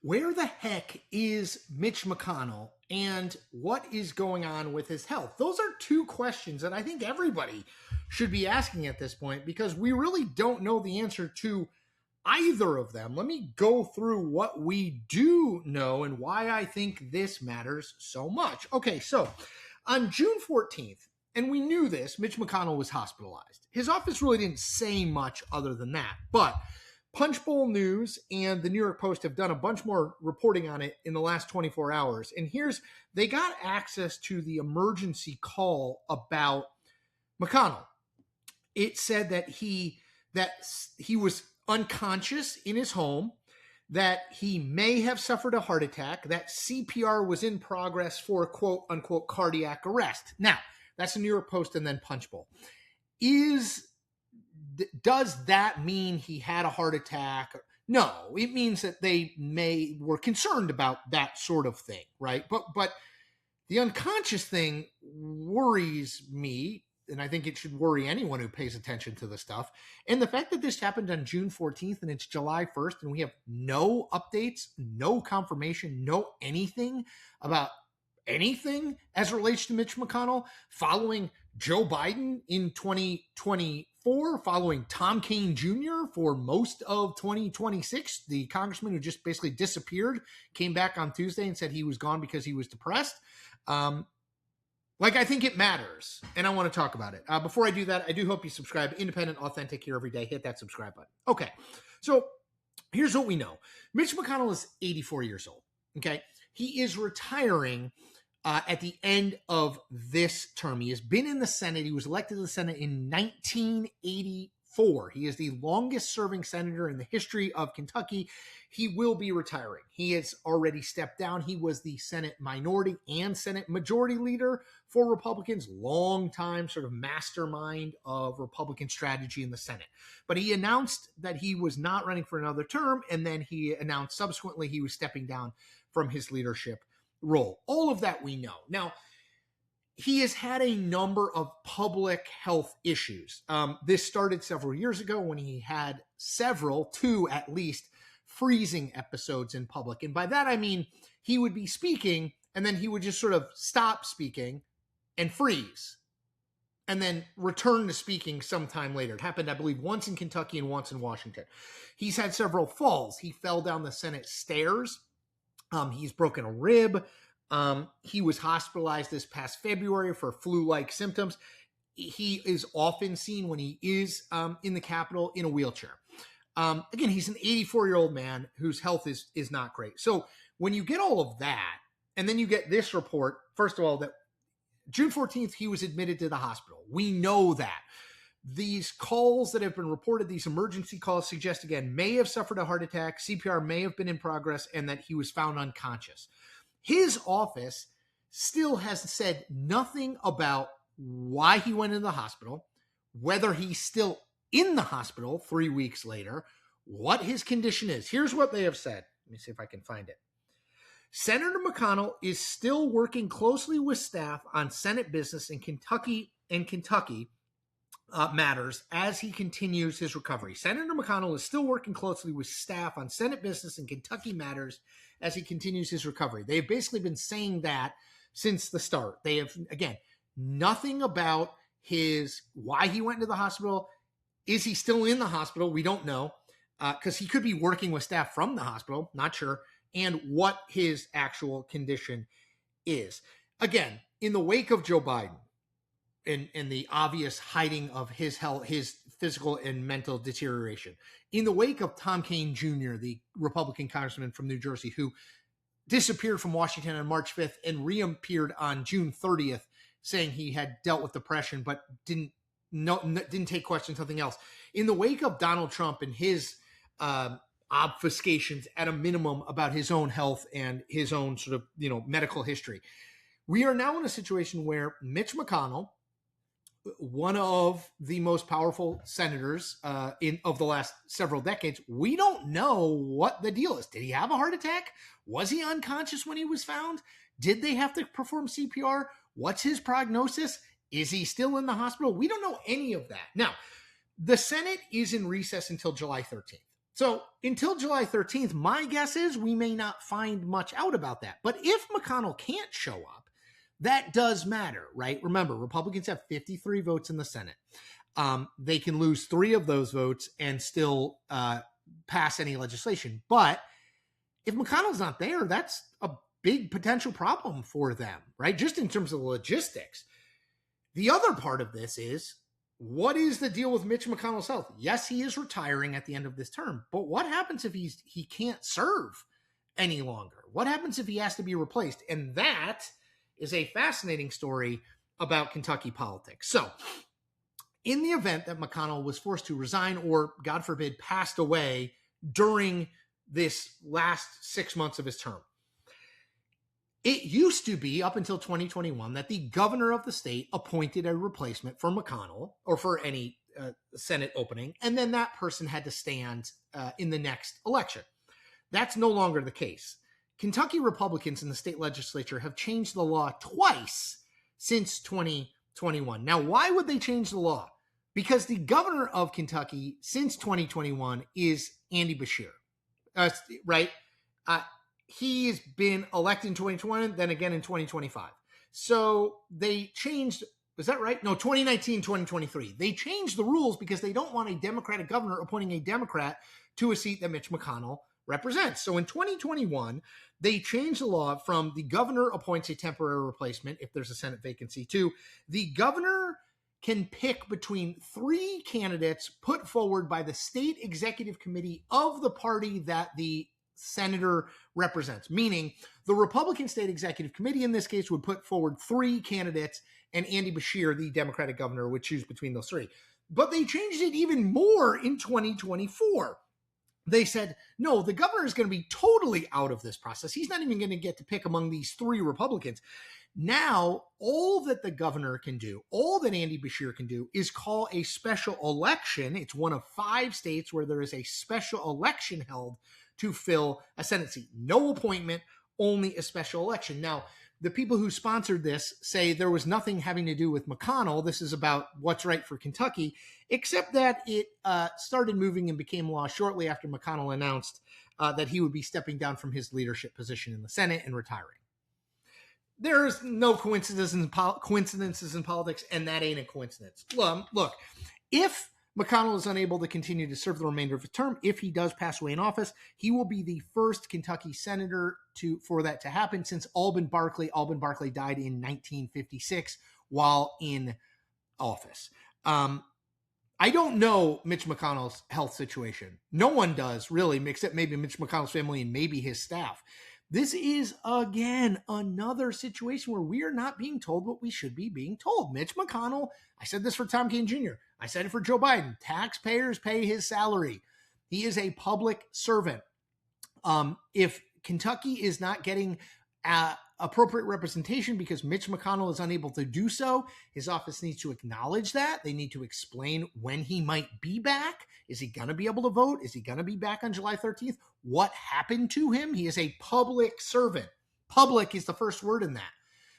Where the heck is Mitch McConnell and what is going on with his health? Those are two questions that I think everybody should be asking at this point because we really don't know the answer to either of them. Let me go through what we do know and why I think this matters so much. Okay, so on June 14th, and we knew this, Mitch McConnell was hospitalized. His office really didn't say much other than that, but Punchbowl News and the New York Post have done a bunch more reporting on it in the last 24 hours. And they got access to the emergency call about McConnell. It said that he was unconscious in his home, that he may have suffered a heart attack, that CPR was in progress for quote unquote cardiac arrest. Now, that's the New York Post and then Punchbowl. Does that mean he had a heart attack? No, it means that they were concerned about that sort of thing, right? But the unconscious thing worries me, and I think it should worry anyone who pays attention to the stuff. And the fact that this happened on June 14th and it's July 1st and we have no updates, no confirmation, no anything about anything as it relates to Mitch McConnell following Joe Biden in 2024, following Tom Kean Jr. for most of 2026, the congressman who just basically disappeared, came back on Tuesday and said he was gone because he was depressed. I think it matters, and I want to talk about it. Before I do that, I do hope you subscribe. Independent, authentic here every day. Hit that subscribe button. Okay, so here's what we know. Mitch McConnell is 84 years old, okay? He is retiring at the end of this term. He has been in the Senate. He was elected to the Senate in 1984. He is the longest serving senator in the history of Kentucky. He will be retiring. He has already stepped down. He was the Senate minority and Senate majority leader for Republicans, longtime sort of mastermind of Republican strategy in the Senate. But he announced that he was not running for another term, and then he announced subsequently he was stepping down from his leadership role. All of that we know. Now, he has had a number of public health issues. This started several years ago when he had two at least, freezing episodes in public. And by that, I mean, he would be speaking and then he would just sort of stop speaking and freeze and then return to speaking sometime later. It happened, I believe, once in Kentucky and once in Washington. He's had several falls. He fell down the Senate stairs. He's broken a rib. He was hospitalized this past February for flu-like symptoms. He is often seen when he is in the Capitol in a wheelchair. Again, he's an 84-year-old man whose health is not great. So when you get all of that, and then you get this report, first of all, that June 14th, he was admitted to the hospital. We know that. These calls that have been reported, these emergency calls suggest, again, may have suffered a heart attack, CPR may have been in progress, and that he was found unconscious. His office still has said nothing about why he went into the hospital, whether he's still in the hospital 3 weeks later, what his condition is. Here's what they have said. Let me see if I can find it. Senator McConnell is still working closely with staff on Senate business in Kentucky matters as he continues his recovery. Senator McConnell is still working closely with staff on Senate business and Kentucky matters as he continues his recovery. They've basically been saying that since the start. They have, again, nothing about why he went into the hospital. Is he still in the hospital? We don't know, because he could be working with staff from the hospital, not sure, and what his actual condition is. Again, in the wake of Joe Biden, and the obvious hiding of his health, his physical and mental deterioration. In the wake of Tom Kean Jr., the Republican congressman from New Jersey, who disappeared from Washington on March 5th and reappeared on June 30th, saying he had dealt with depression, but didn't take questions, something else. In the wake of Donald Trump and his obfuscations at a minimum about his own health and his own sort of, medical history, we are now in a situation where Mitch McConnell, one of the most powerful senators of the last several decades, we don't know what the deal is. Did he have a heart attack? Was he unconscious when he was found? Did they have to perform CPR? What's his prognosis? Is he still in the hospital? We don't know any of that. Now, the Senate is in recess until July 13th. So until July 13th, my guess is we may not find much out about that. But if McConnell can't show up, that does matter, right? Remember, Republicans have 53 votes in the Senate. They can lose 3 of those votes and still pass any legislation. But if McConnell's not there, that's a big potential problem for them, right? Just in terms of logistics. The other part of this is, what is the deal with Mitch McConnell's health? Yes, he is retiring at the end of this term, but what happens if he can't serve any longer? What happens if he has to be replaced? And that is a fascinating story about Kentucky politics. So, in the event that McConnell was forced to resign or, God forbid, passed away during this last 6 months of his term, it used to be up until 2021 that the governor of the state appointed a replacement for McConnell or for any Senate opening, and then that person had to stand in the next election. That's no longer the case. Kentucky Republicans in the state legislature have changed the law twice since 2021. Now, why would they change the law? Because the governor of Kentucky since 2021 is Andy Beshear, right? He's been elected in 2020, then again in 2025. So they changed, is that right? No, 2019, 2023. They changed the rules because they don't want a Democratic governor appointing a Democrat to a seat that Mitch McConnell represents. So in 2021, they changed the law from the governor appoints a temporary replacement if there's a Senate vacancy to the governor can pick between 3 candidates put forward by the state executive committee of the party that the senator represents, meaning the Republican State Executive Committee in this case would put forward 3 candidates and Andy Beshear, the Democratic governor, would choose between those 3. But they changed it even more in 2024. They said, no, the governor is going to be totally out of this process. He's not even going to get to pick among these 3 Republicans. Now, all that the governor can do, all that Andy Beshear can do is call a special election. It's one of 5 states where there is a special election held to fill a Senate seat. No appointment, only a special election. Now, the people who sponsored this say there was nothing having to do with McConnell. This is about what's right for Kentucky, except that it started moving and became law shortly after McConnell announced that he would be stepping down from his leadership position in the Senate and retiring. There's no coincidences in politics, and that ain't a coincidence. Look, if McConnell is unable to continue to serve the remainder of his term, if he does pass away in office, he will be the first Kentucky senator for that to happen since Alben Barkley. Alben Barkley died in 1956 while in office. I don't know Mitch McConnell's health situation. No one does, really, except maybe Mitch McConnell's family and maybe his staff. This is, again, another situation where we are not being told what we should be being told. Mitch McConnell, I said this for Tom Kean Jr., I said it for Joe Biden, taxpayers pay his salary. He is a public servant. If Kentucky is not getting appropriate representation because Mitch McConnell is unable to do so, his office needs to acknowledge that. They need to explain when he might be back. Is he going to be able to vote? Is he going to be back on July 13th? What happened to him? He is a public servant. Public is the first word in that.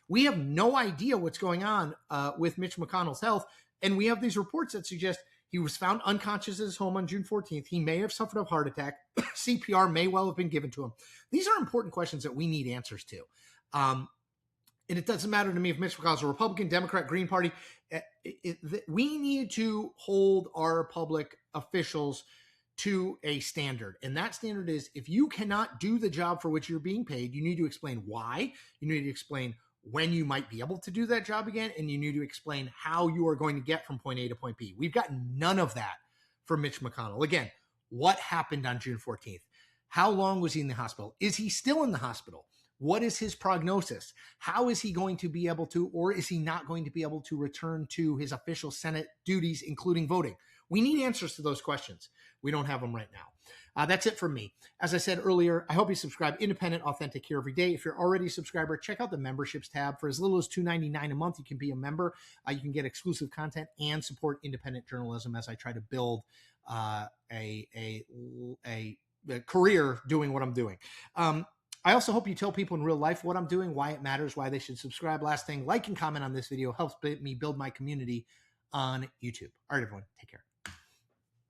We have no idea what's going on with Mitch McConnell's health. And we have these reports that suggest he was found unconscious at his home on June 14th. He may have suffered a heart attack. CPR may well have been given to him. These are important questions that we need answers to. And it doesn't matter to me if Mitch McConnell's a Republican, Democrat, Green Party. We need to hold our public officials to a standard. And that standard is, if you cannot do the job for which you're being paid, you need to explain why. You need to explain when you might be able to do that job again, and you need to explain how you are going to get from point A to point B. We've got none of that from Mitch McConnell. Again, what happened on June 14th? How long was he in the hospital? Is he still in the hospital? What is his prognosis? How is he going to be able to, or is he not going to be able to return to his official Senate duties, including voting? We need answers to those questions. We don't have them right now. That's it for me. As I said earlier, I hope you subscribe. Independent, authentic here every day. If you're already a subscriber, check out the memberships tab. For as little as $2.99 a month, you can be a member. You can get exclusive content and support independent journalism as I try to build a career doing what I'm doing. I also hope you tell people in real life what I'm doing, why it matters, why they should subscribe. Last thing, like and comment on this video helps me build my community on YouTube. All right, everyone, take care.